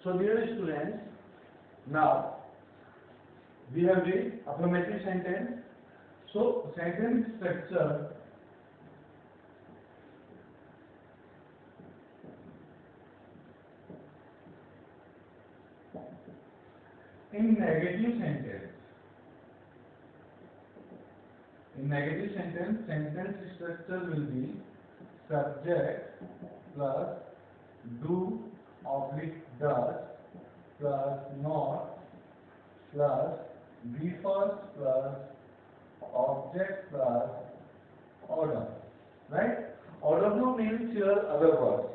So dear students, now we have the affirmative sentence. So sentence structure in negative sentence. In negative sentence, sentence structure will be subject plus do oblique does plus not plus be first plus object plus order. Right? Order means here other words.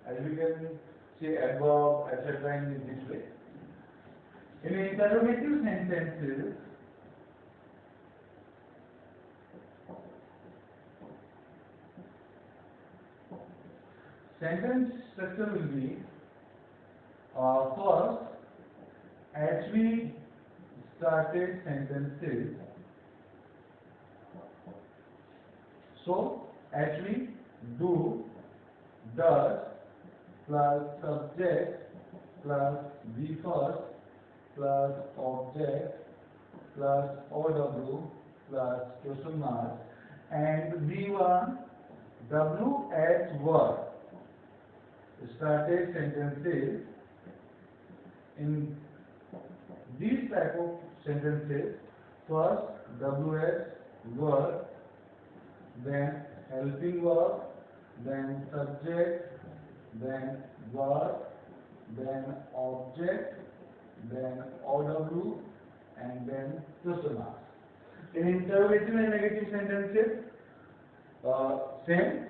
As we can say adverb, etc. in this way. In interrogative sentences, sentence structure will be first, as we started sentences. So, actually, do, does, plus subject, plus be first, plus object, plus OW, plus question mark, and B1, W as verb. Started sentences. In these type of sentences, first W as verb, then helping verb, then subject, then verb, then object, then OW, and then question mark. In interrogative and negative sentences, same,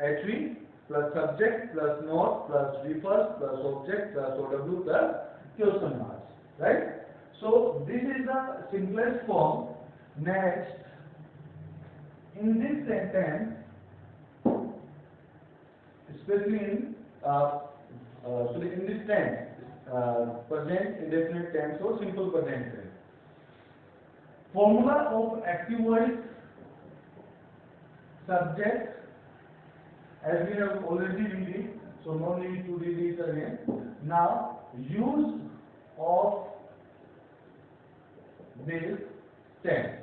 HV plus subject plus not plus be first plus object plus OW plus question marks. Right? So this is the simplest form. Next, in this sentence, especially in in this tense, present indefinite tense or simple present tense. Formula of active voice, subject, as we have already read it, so no need to read it again. Now, use of this tense.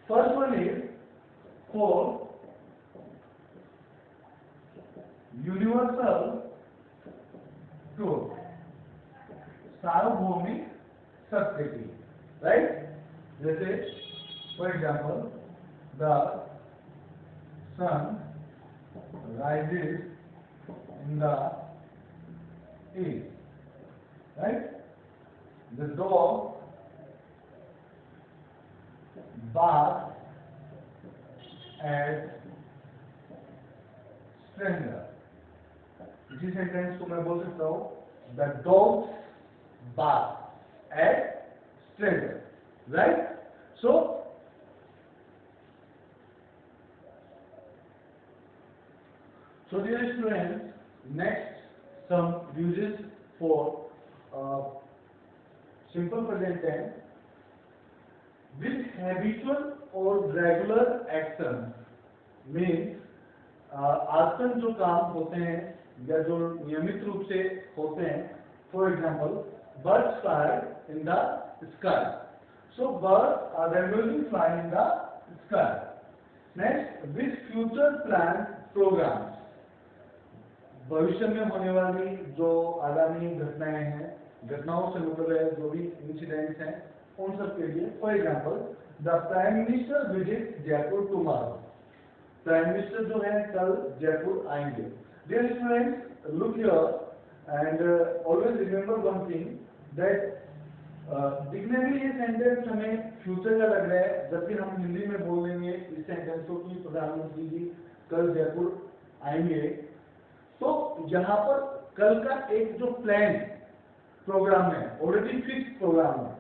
First one is for universal truth, सार्वभौमिक सत्य की, right? जैसे, for example, the sun rises in the east, right? The dog barks at stranger. इसी sentence को मैं बोल सकता हूँ the dogs bark at stranger, right? So dear students, next some uses for simple present tense. With habitual or regular action means आजकल जो काम होते हैं या जो नियमित रूप से होते हैं, for example, birds fly in the sky. So birds are regularly flying in the sky. Next, with future planned programs. भविष्य में होने वाली जो आगामी घटनाएं हैं, घटनाओं से मतलब है जो भी इंसिडेंट्स हैं, उन सब के लिए, for example, the prime minister visit Jaipur tomorrow. Prime minister जो है कल जयपुर आएंगे. Dear students, look here and always remember one thing that दिखने में ये सेंटेंस हमें फ्यूचर का लग रहा है, जबकि हम हिंदी में बोल देंगे इस सेंटेंस को कि प्रधानमंत्री जी कल जयपुर आएंगे. तो यहाँ पर कल का एक जो प्लान प्रोग्राम है, ऑलरेडी फिक्स प्रोग्राम है,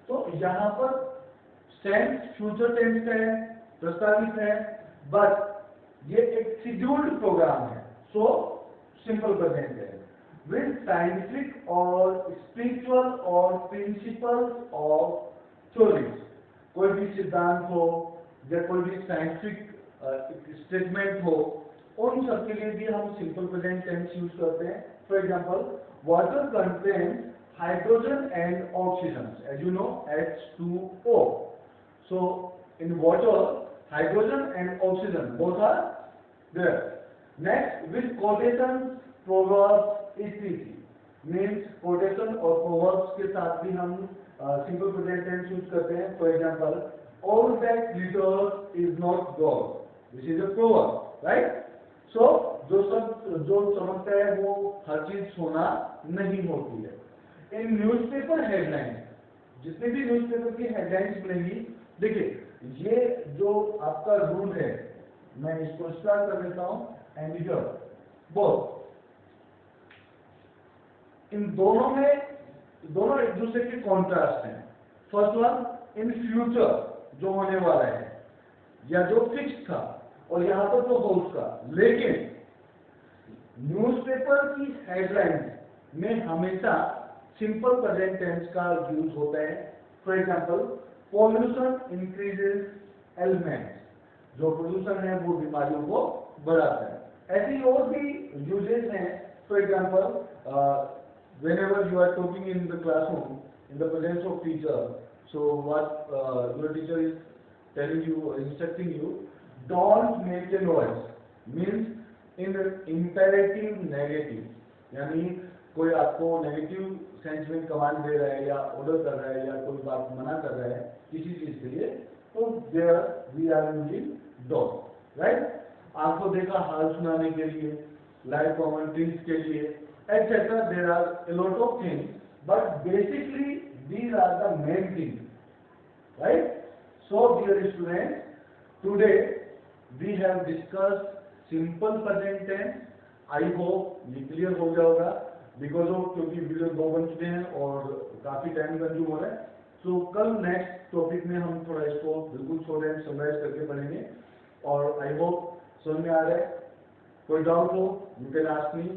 तो यहाँ पर टेंस फ्यूचर टेंस है, प्रस्तावित है, बट ये एक शेड्यूल्ड प्रोग्राम है, सो सिंपल प्रेजेंट है. विद साइंटिफिक और स्पिरिचुअल और प्रिंसिपल्स ऑफ थ्योरीज, कोई भी सिद्धांत हो या कोई भी साइंटिफिक स्टेटमेंट हो, उन सब के लिए भी हम सिंपल प्रेजेंट टेंस यूज करते हैं. For example, water contains hydrogen and oxygen, as you know, H2O. So in water, hydrogen and oxygen both are there. Next, with quotations, proverbs, etc. means quotation और proverbs के साथ भी हम simple present tense use करते हैं. For example, all that glitters is not gold. This is a proverb, right? So जो समझता है वो हर चीज सोना नहीं होती है. इन न्यूज़पेपर हेडलाइंस, जितने भी न्यूज़पेपर की हेडलाइंस मिलेंगी, देखिए ये जो आपका रूल है, मैं इसको स्टार्ट कर देता हूं. एंड हियर बोथ, इन दोनों में दोनों एक दूसरे के कॉन्ट्रास्ट हैं. फर्स्ट वन, इन फ्यूचर जो होने वाला है या जो फिक्स था, और यहां पर तो हो उसका. लेकिन न्यूज़पेपर की हेडलाइंस में हमेशा सिंपल प्रेजेंट टेंस का यूज होता है. For example, pollution increases elements, जो पोल्यूशन है वो बीमारियों को बढ़ाता है. ऐसे ही और भी यूजेस हैं. For example, whenever you are talking in the classroom in the presence of teacher, so what your teacher is telling you or instructing you, don't make a noise, means in imperative negative, यानी कोई आपको negative sense में command दे रहा है या order कर रहा है या कोई बात मना कर रहा है किसी चीज के लिए, तो there we are using don't, right. आपको देखा हाल सुनाने के लिए, लाइव कमेंट्रीज के लिए, etc. There are a lot of things, but basically these are the main things, right? So dear students, today we have discussed simple present tense. I hope ये clear हो गया होगा, because of क्योंकि video 2 बन चुके हैं और काफी टाइम कंज्यूम हो रहा है. So कल नेक्स्ट टॉपिक में हम थोड़ा इसको बिल्कुल छोटे समराइज करके पढ़ेंगे, और आई होप समझ में आ रहा है. कोई डाउट हो, you can ask me.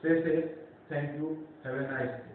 Stay safe. Thank you. Have a nice day.